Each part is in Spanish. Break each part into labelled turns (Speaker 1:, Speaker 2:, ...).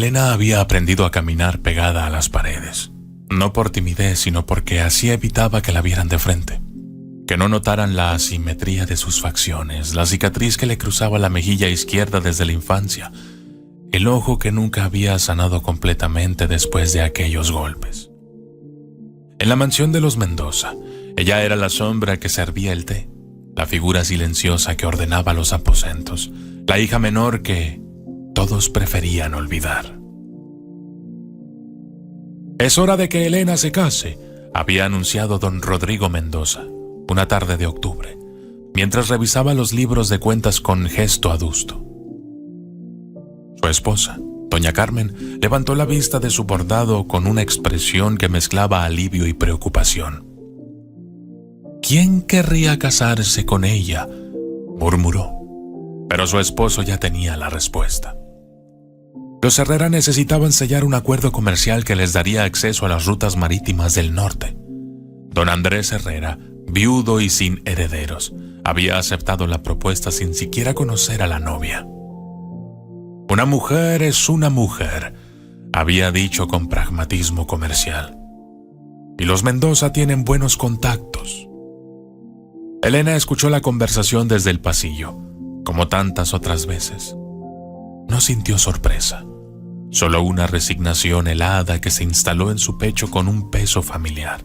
Speaker 1: Elena había aprendido a caminar pegada a las paredes, no por timidez, sino porque así evitaba que la vieran de frente, que no notaran la asimetría de sus facciones, la cicatriz que le cruzaba la mejilla izquierda desde la infancia, el ojo que nunca había sanado completamente después de aquellos golpes. En la mansión de los Mendoza, ella era la sombra que servía el té, la figura silenciosa que ordenaba los aposentos, la hija menor que todos preferían olvidar. «Es hora de que Elena se case», había anunciado don Rodrigo Mendoza, una tarde de octubre, mientras revisaba los libros de cuentas con gesto adusto. Su esposa, doña Carmen, levantó la vista de su bordado con una expresión que mezclaba alivio y preocupación. «¿Quién querría casarse con ella?», murmuró, pero su esposo ya tenía la respuesta. Los Herrera necesitaban sellar un acuerdo comercial que les daría acceso a las rutas marítimas del norte. Don Andrés Herrera, viudo y sin herederos, había aceptado la propuesta sin siquiera conocer a la novia. «Una mujer es una mujer», había dicho con pragmatismo comercial. «Y los Mendoza tienen buenos contactos». Elena escuchó la conversación desde el pasillo, como tantas otras veces. No sintió sorpresa, solo una resignación helada que se instaló en su pecho con un peso familiar.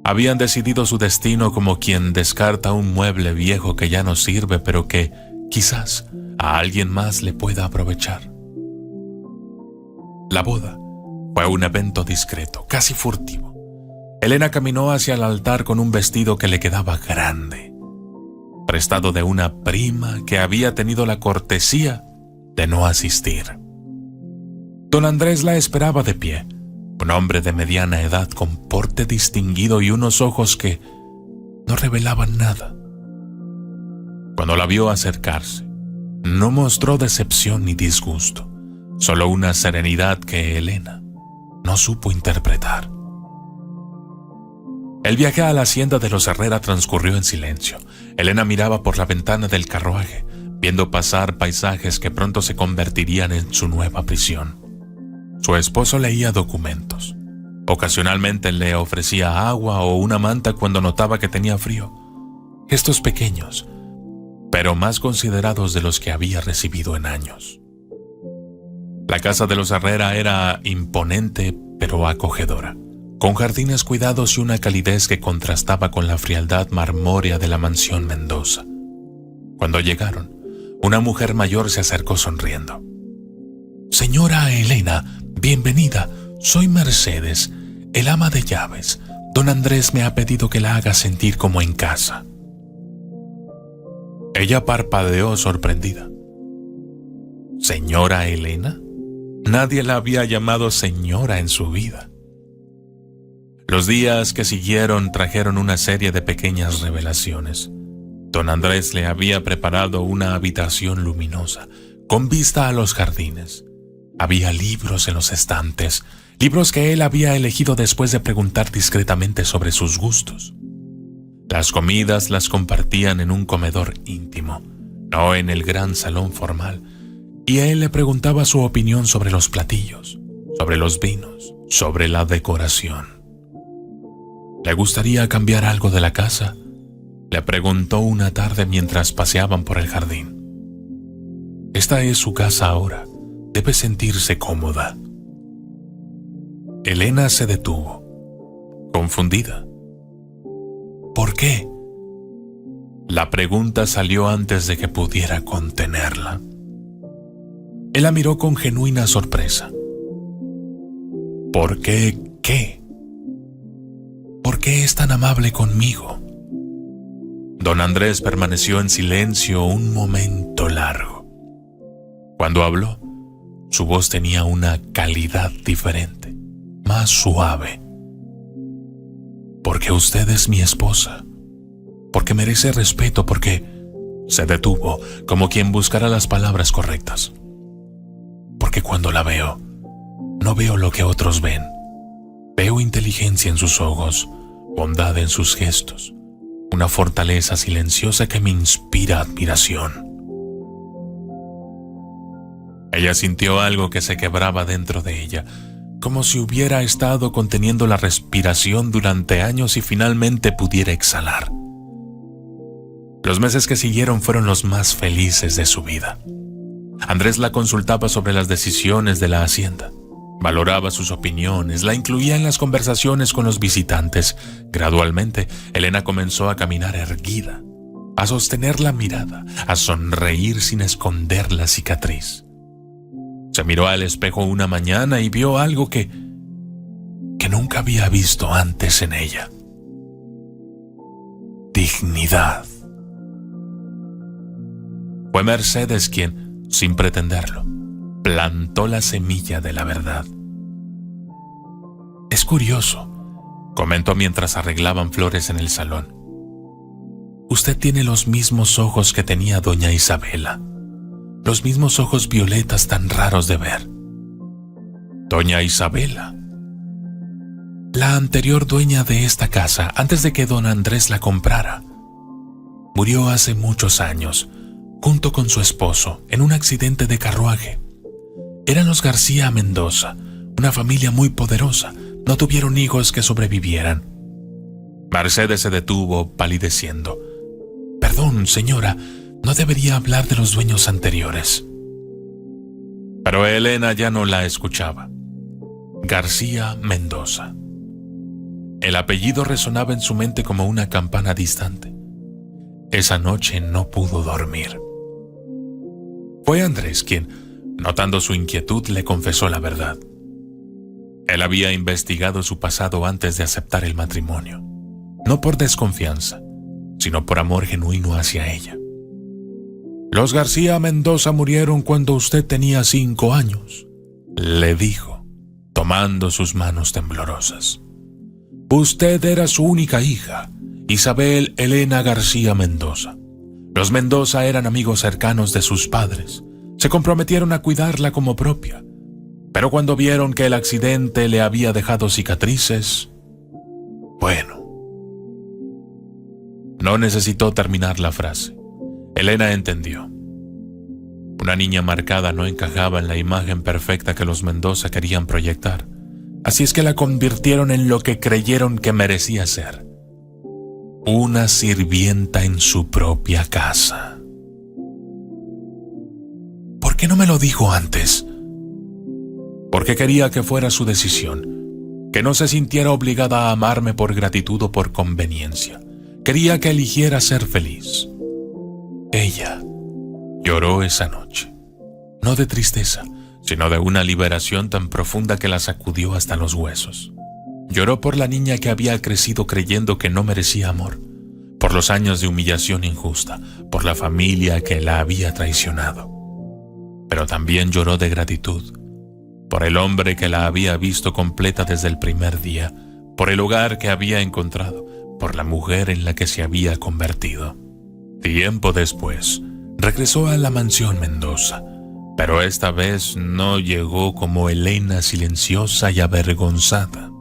Speaker 1: Habían decidido su destino como quien descarta un mueble viejo que ya no sirve, pero que, quizás, a alguien más le pueda aprovechar. La boda fue un evento discreto, casi furtivo. Elena caminó hacia el altar con un vestido que le quedaba grande, prestado de una prima que había tenido la cortesía de no asistir. Don Andrés la esperaba de pie, un hombre de mediana edad con porte distinguido y unos ojos que no revelaban nada. Cuando la vio acercarse, no mostró decepción ni disgusto, solo una serenidad que Elena no supo interpretar. El viaje a la hacienda de los Herrera transcurrió en silencio. Elena miraba por la ventana del carruaje, viendo pasar paisajes que pronto se convertirían en su nueva prisión. Su esposo leía documentos. Ocasionalmente le ofrecía agua o una manta cuando notaba que tenía frío. Gestos pequeños, pero más considerados de los que había recibido en años. La casa de los Herrera era imponente pero acogedora, con jardines cuidados y una calidez que contrastaba con la frialdad marmórea de la mansión Mendoza. Cuando llegaron, una mujer mayor se acercó sonriendo. «Señora Elena, bienvenida. Soy Mercedes, el ama de llaves. Don Andrés me ha pedido que la haga sentir como en casa». Ella parpadeó sorprendida. ¿Señora Elena? Nadie la había llamado señora en su vida. Los días que siguieron trajeron una serie de pequeñas revelaciones. Don Andrés le había preparado una habitación luminosa, con vista a los jardines. Había libros en los estantes, libros que él había elegido después de preguntar discretamente sobre sus gustos. Las comidas las compartían en un comedor íntimo, no en el gran salón formal, y él le preguntaba su opinión sobre los platillos, sobre los vinos, sobre la decoración. ¿Le gustaría cambiar algo de la casa?, le preguntó una tarde mientras paseaban por el jardín. Esta es su casa ahora, debe sentirse cómoda. Elena se detuvo, confundida. ¿Por qué? La pregunta salió antes de que pudiera contenerla. Él la miró con genuina sorpresa. ¿Por qué qué? ¿Por qué es tan amable conmigo? Don Andrés permaneció en silencio un momento largo. Cuando habló, su voz tenía una calidad diferente, más suave. Porque usted es mi esposa, porque merece respeto, porque se detuvo como quien buscara las palabras correctas. Porque cuando la veo, no veo lo que otros ven. Veo inteligencia en sus ojos, bondad en sus gestos, una fortaleza silenciosa que me inspira admiración. Ella sintió algo que se quebraba dentro de ella, como si hubiera estado conteniendo la respiración durante años y finalmente pudiera exhalar. Los meses que siguieron fueron los más felices de su vida. Andrés la consultaba sobre las decisiones de la hacienda. Valoraba sus opiniones, la incluía en las conversaciones con los visitantes. Gradualmente, Elena comenzó a caminar erguida, a sostener la mirada, a sonreír sin esconder la cicatriz. Se miró al espejo una mañana y vio algo que nunca había visto antes en ella. Dignidad. Fue Mercedes quien, sin pretenderlo, plantó la semilla de la verdad. Es curioso, comentó mientras arreglaban flores en el salón. Usted tiene los mismos ojos que tenía doña Isabela, los mismos ojos violetas tan raros de ver. Doña Isabela, la anterior dueña de esta casa, antes de que don Andrés la comprara, murió hace muchos años, junto con su esposo, en un accidente de carruaje. Eran los García Mendoza, una familia muy poderosa. No tuvieron hijos que sobrevivieran. Mercedes se detuvo, palideciendo. Perdón, señora, no debería hablar de los dueños anteriores. Pero Elena ya no la escuchaba. García Mendoza. El apellido resonaba en su mente como una campana distante. Esa noche no pudo dormir. Fue Andrés quien, notando su inquietud, le confesó la verdad. Él había investigado su pasado antes de aceptar el matrimonio, no por desconfianza, sino por amor genuino hacia ella. Los García Mendoza murieron cuando usted tenía 5 años, le dijo, tomando sus manos temblorosas. Usted era su única hija, Isabel Elena García Mendoza. Los Mendoza eran amigos cercanos de sus padres. Se comprometieron a cuidarla como propia. Pero cuando vieron que el accidente le había dejado cicatrices, bueno. No necesitó terminar la frase. Elena entendió. Una niña marcada no encajaba en la imagen perfecta que los Mendoza querían proyectar. Así es que la convirtieron en lo que creyeron que merecía ser. Una sirvienta en su propia casa. ¿Por qué no me lo dijo antes? Porque quería que fuera su decisión, que no se sintiera obligada a amarme por gratitud o por conveniencia. Quería que eligiera ser feliz. Ella lloró esa noche, no de tristeza, sino de una liberación tan profunda que la sacudió hasta los huesos. Lloró por la niña que había crecido creyendo que no merecía amor, por los años de humillación injusta, por la familia que la había traicionado. Pero también lloró de gratitud, por el hombre que la había visto completa desde el primer día, por el hogar que había encontrado, por la mujer en la que se había convertido. Tiempo después, regresó a la mansión Mendoza, pero esta vez no llegó como Elena silenciosa y avergonzada.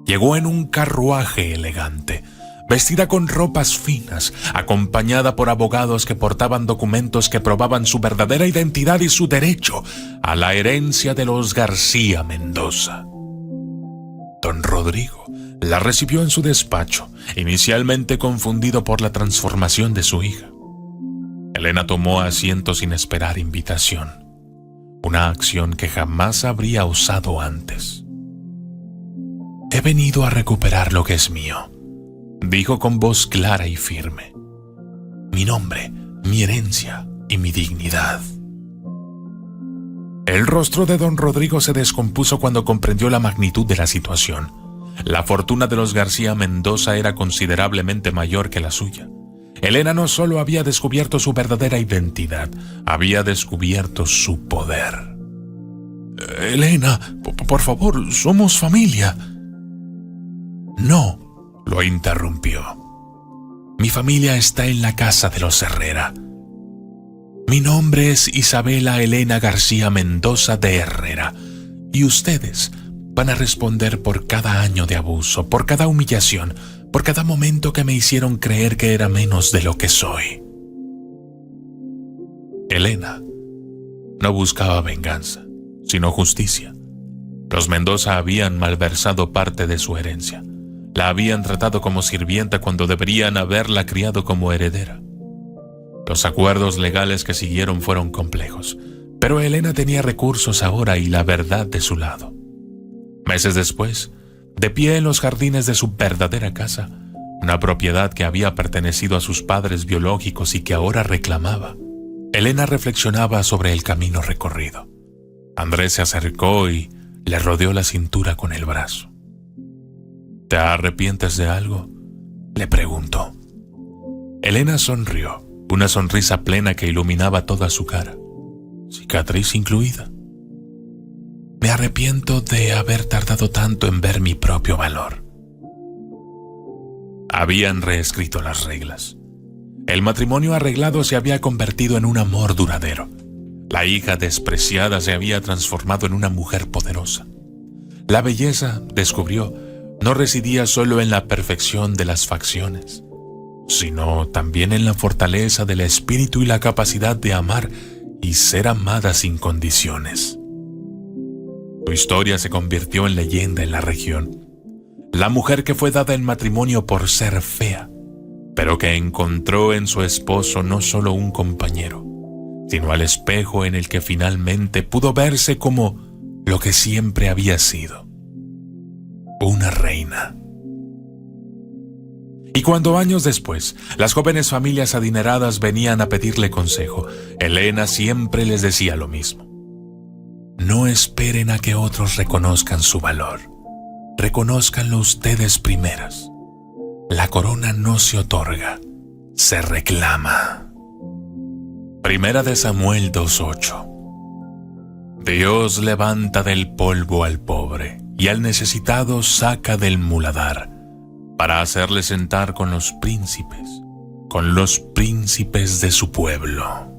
Speaker 1: Llegó en un carruaje elegante, vestida con ropas finas, acompañada por abogados que portaban documentos que probaban su verdadera identidad y su derecho a la herencia de los García Mendoza. Don Rodrigo la recibió en su despacho, inicialmente confundido por la transformación de su hija. Elena tomó asiento sin esperar invitación, una acción que jamás habría osado antes. He venido a recuperar lo que es mío, dijo con voz clara y firme. Mi nombre, mi herencia y mi dignidad. El rostro de don Rodrigo se descompuso cuando comprendió la magnitud de la situación. La fortuna de los García Mendoza era considerablemente mayor que la suya. Elena no solo había descubierto su verdadera identidad, había descubierto su poder. Elena, por favor, somos familia. No, lo interrumpió. Mi familia está en la casa de los Herrera. Mi nombre es Isabela Elena García Mendoza de Herrera, y ustedes van a responder por cada año de abuso, por cada humillación, por cada momento que me hicieron creer que era menos de lo que soy. Elena no buscaba venganza, sino justicia. Los Mendoza habían malversado parte de su herencia. La habían tratado como sirvienta cuando deberían haberla criado como heredera. Los acuerdos legales que siguieron fueron complejos, pero Elena tenía recursos ahora y la verdad de su lado. Meses después, de pie en los jardines de su verdadera casa, una propiedad que había pertenecido a sus padres biológicos y que ahora reclamaba, Elena reflexionaba sobre el camino recorrido. Andrés se acercó y le rodeó la cintura con el brazo. ¿Te arrepientes de algo?, le preguntó. Elena sonrió, una sonrisa plena que iluminaba toda su cara, cicatriz incluida. Me arrepiento de haber tardado tanto en ver mi propio valor. Habían reescrito las reglas. El matrimonio arreglado se había convertido en un amor duradero. La hija despreciada se había transformado en una mujer poderosa. La belleza, descubrió, no residía solo en la perfección de las facciones, sino también en la fortaleza del espíritu y la capacidad de amar y ser amada sin condiciones. Su historia se convirtió en leyenda en la región. La mujer que fue dada en matrimonio por ser fea, pero que encontró en su esposo no solo un compañero, sino al espejo en el que finalmente pudo verse como lo que siempre había sido: una reina. Y cuando años después las jóvenes familias adineradas venían a pedirle consejo, Elena siempre les decía lo mismo: no esperen a que otros reconozcan su valor. Reconózcanlo ustedes primeras. La corona no se otorga, se reclama. Primera de Samuel 2:8. Dios levanta del polvo al pobre y al necesitado saca del muladar, para hacerle sentar con los príncipes de su pueblo.